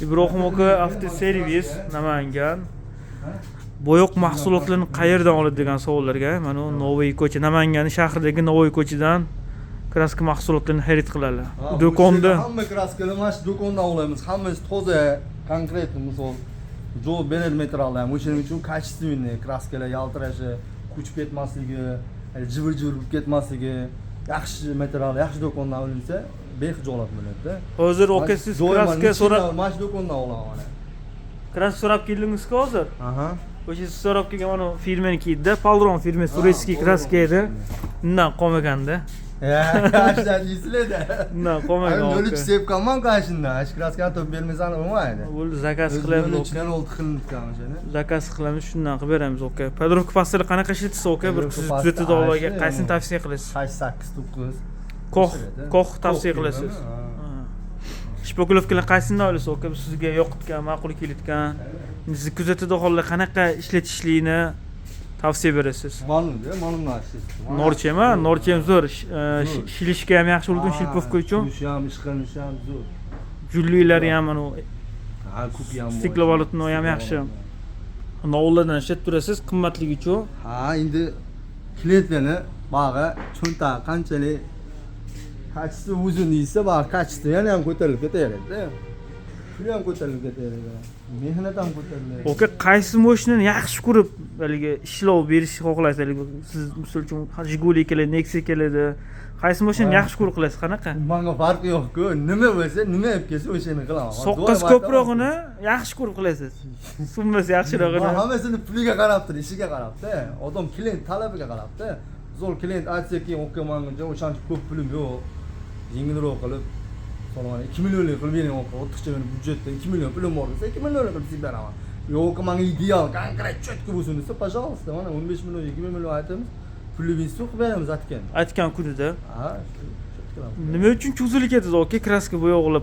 Ibrohim aka avtoservis Namangan. Bo'yoq mahsulotlarini qayerdan oladi degan savollarga mana Novoy ko'cha Namangan shahridagi Novoy ko'chadan kraska mahsulotlarini xarid qiladilar. Do'konda hamma kraskalar mana shu do'kondan olamiz. Hammasi toza, konkret misol javob beradi materiallar. O'shaning uchun kачественный kraskalar yaltirashi, ko'chib ketmasligi, jivir-jivir bo'lib ketmasligi, yaxshi material, yaxshi do'kondan olinsa bexijolat bo'ladi-da. Hozir aka siz kraska so'rab mana shu do'kondan olaman. kraska so'rab keldingizku hozir? Aha. O'sha siz so'rab kelgan mana firmeniki-da, Palron firmasi turistskiy kraska edi. Undan qolmaganda. Yaxshi deysizlar-da. Undan qolmagan. Nol uch sepkanman qashundan. Ash kraskani topib bermasam bo'lmaydi. Bo'ldi, zakaz qilamiz. O'zbekiston oldi qilingan o'shani. Zakaz qilamiz, shundan qilib beramiz aka. Podrovka pastali qanaqa ishlatasiz aka? Bir siz kuzatuvda olaga qaysini tavsiya qilasiz? 8 9. Ko'x tavsiya qilasiz. Shpokulovkalar qaysidan olasiz aka? Sizga yoqitgan, ma'qul kelayotgan. Siz kuzatuvda olaga qanaqa ishlatishlikni tavsiya berasiz? Ma'lumda, ma'lumlar. Norchema, norchem zo'r. Shilishga ham yaxshi bo'lgan shilpovka uchun. Shu ham ish qilinishi ham zo'r. Jullilari ham mana Ha, ko'p ham. stiklovolotno ham yaxshi. Novlardan ishlatib turasiz, qimmatligi uchun. Ha, endi klientlarni bag'i cho'nta qanchalik kachisi uzun deysa, bag'i kachisi yana ham ko'tarilib ketaveradi-da. Shuni ham ko'tarilib ketaveradi. Mehnat ham ko'tariladi. Aka, qaysi mashinani yaxshi ko'rib, haligi ishlov berishni xohlaysiz? Siz misol uchun Jiguli keladi, Nexia keladi. Qaysi mashinani yaxshi ko'rib qilasiz? Qanaqa? Menga farqi yo'q-ku. Nima bo'lsa, nima olib kelsa o'shani qilaman. Soqqasi ko'prog'ini yaxshi ko'rib qilasiz. Summasi yaxshirog'ini. Hammasini puliga qarab tur, ishiga qarab-da. Odam klient talabiga qarab-da. Zo'r klient aytsa-ki, o'qimanguncha o'shancha ko'p pulim yo'q. Yengilroq qilib so'raman. 2 millionlik qilib bering, o'rtacha meni byudjetda 2 million pulim bor desa, 2 millionlik qilib sizga beraman. Yo'q, menga ideal, konkret, chetki bo'lsin desa, пожалуйста, mana 15 million, 20 million aytamiz. Pulni bersa qilib beramiz Aytgan kunida. Ha, nima uchun cho'zilib ketadi aka kraska bo'yoqlar?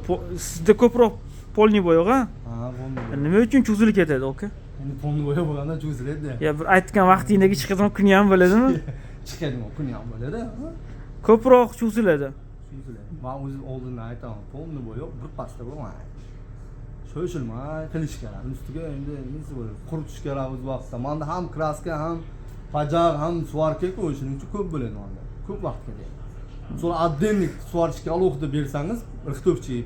Sizda ko'proq polniy bo'yoq, ha? Ha, bo'lmaydi. Nima uchun cho'zilib ketadi aka? Endi polniy bo'yoq bo'lganda cho'ziladi. Ya bir aytgan vaqtingdagi chiqadigan kuni ham bo'ladimi? Chiqadigan kuni ham bo'ladi. Ko'proq cho'ziladi. Men o'zim oldindan aytaman, polniy bo'yoq bir pasta bo'lmaydi. Sho'shilmay qilish kerak. Ustiga endi nima bo'ladi? Quritish kerak o'z vaqtida. Menda ham kraska ham pajaq ham svarka-ku o'shaning uchun ko'p bo'ladi menda. Ko'p vaqt ketadi. Sonra отдельный svarishga alohida bersangiz, rixtovchi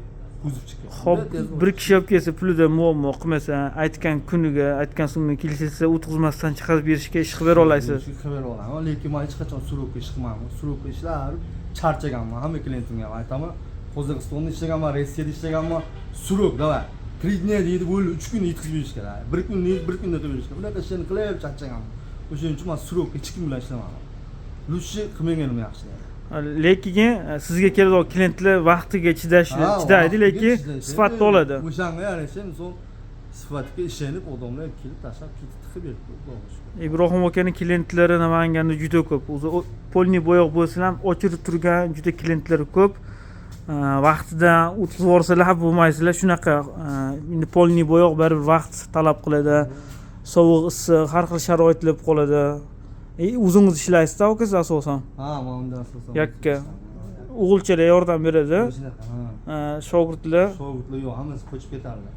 kuzib chiqadi. Xo'p, bir kishi olib kelsa, pulida muammo qilmasa, aytgan kuniga, aytgan summaga kelsa, o'tkazmasdan chiqarib berishga ish qilib bera olasiz. Ish qilib bera olaman, lekin men hech qachon surokka ish qilmayman. Surokka ishlar charchaganman. Hamma klientimga aytaman, Qozog'istonda ishlaganman, Rossiyada ishlaganman. Surok, davay. 3 dня deydi, bo'ldi, 3 kun yetkazib berish kerak. 1 kun deydi, 1 kunda qilib berish kerak. Bunaqa ishlarni qilib charchaganman. O'shaning uchun men surokka hech kim bilan ishlamayman. Lushi qilmaganim yaxshi. Lekin sizga keladigan klientlar vaqtiga chidaydi, lekin sifatli oladi. O'shanga yarasha misol sifatga ishonib odamlar kelib tashlab tiqib berdi. Ibrohim akaning klientlari Namanganda juda ko'p. O'zi polniy bo'yoq bo'lsa ham ochirib turgan juda klientlari ko'p. Vaqtida o'tkazib yuborsalar ham bo'lmaysizlar. Shunaqa endi polniy bo'yoq baribir vaqt talab qiladi. Sovuq, issiq, har xil sharoitlar bo'lib qoladi. O'zingiz ishlaysiz-da ukangiz asosan? Ha, men unda asosan. Yakka. O'g'ilchalar yordam beradi. Shogirdlar yo'q, hammasi qochib ketadilar.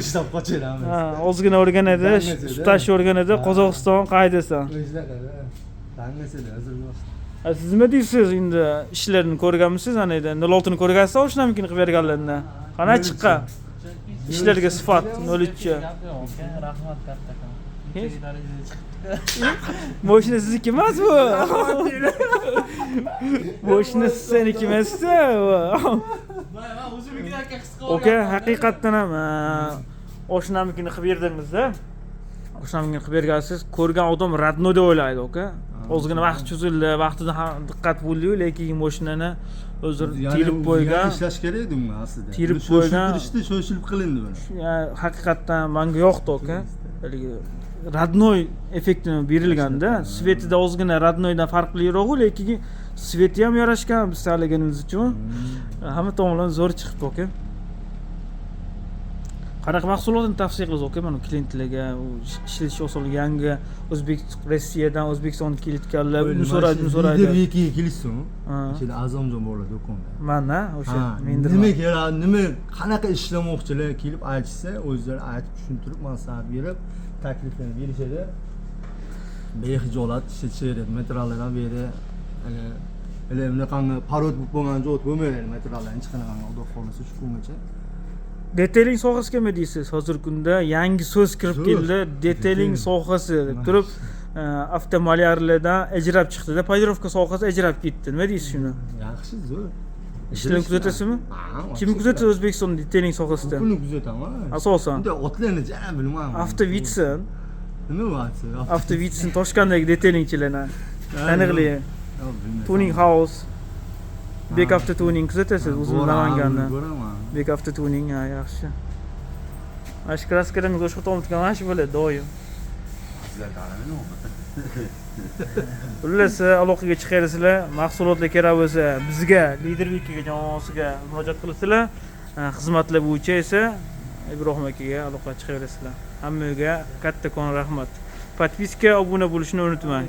Ishlab qochadi. Ha, ozgina o'rganadi, tutash o'rganadi, Qozog'iston qaydasan? Tangasida hozir yo'q. Siz nima deysiz endi ishlarini ko'rganmisiz? Ana endi 06 ni ko'rgansiz, o'shanamkin qilib berganlarni. Qana chiqqan? Ishlarga sifat 03. Rahmat kattakon. Mashina sizniki emas bu. Mashina sizniki emas-ku. Men o'zimnikidan his qilib Oka, haqiqatdan ham oshnamnikini qilib berdingiz-da. Oshnamnikini qilib bergansiz, ko'rgan odam radno deb o'ylaydi, oka. Ozgina vaqt cho'zildi, vaqtida diqqat bo'ldi-yu, lekin mashinani o'zir tirib qo'ygan. Ishlash kerak edi uni aslida. Tirib qo'ygan. Sho'shilib qilindi buni. Haqiqatdan menga yoqdi, oka. Haligi radnoy effektini berilganda, svetida ozgina radnoydan farqliroq, lekin sveti ham yarashgan biz tanlaganimiz uchun. Hamma tomondan zo'r chiqibdi, oka. qanaqa mahsulotni tavsiya qilasiz aka mana klientlarga u ishlash usul yangi o'zbek Rossiyadan O'zbekistonga kelayotganlar uni so'raydi liderga kelishsin Ha. ichida azamjon borlar do'konda mana o'sha ha mendirman. nima kerak nima qanaqa ishlamoqchilar kelib aytishsa o'zlari aytib tushuntirib maslahat berib taklifini berishadi behijolat ishlatishadi materiallardan beradi hali bunaqangi parod bo'lib bo'lgan joy bo'lmaydi materiallarni hech qanaqangi xudo xohlasa shu kungacha Detailing sohasiga nima deysiz? Hozirgi kunda yangi so'z kirib So'z. keldi. Detailing sohasi deb turib, avtomalyarlardan ajrab chiqdi-da, polirovka sohasi ajrab ketdi. Nima deysiz shuni? yaxshi zo'r Ishlarni kuzatasizmi? Kim kuzatadi O'zbekistonda detailing sohasida? pulni kuzataman Asosan bunday otlarni jana bilmayman Avtovitsin, nima vaqti Avtovitsin Toshkentdagi detailingchilarni taniqli Tuning House, Bek Avto Tuning kuzatasiz o'zimiz Namanganda. ko'raman Bek Avto Tuning, ha, yaxshi. Mana shu kraskalarni o'sha tomotgan mana shu bo'ladi doim. Xullas, aloqaga chiqarsizlar, mahsulotlar kerak bo'lsa bizga, Liderbekiga jamoasiga murojaat qilasizlar. Xizmatlar bo'yicha esa Ibrohim akaga aloqaga chiqaverasizlar. Hammaga kattakon rahmat. Podpiska, obuna bo'lishni unutmang.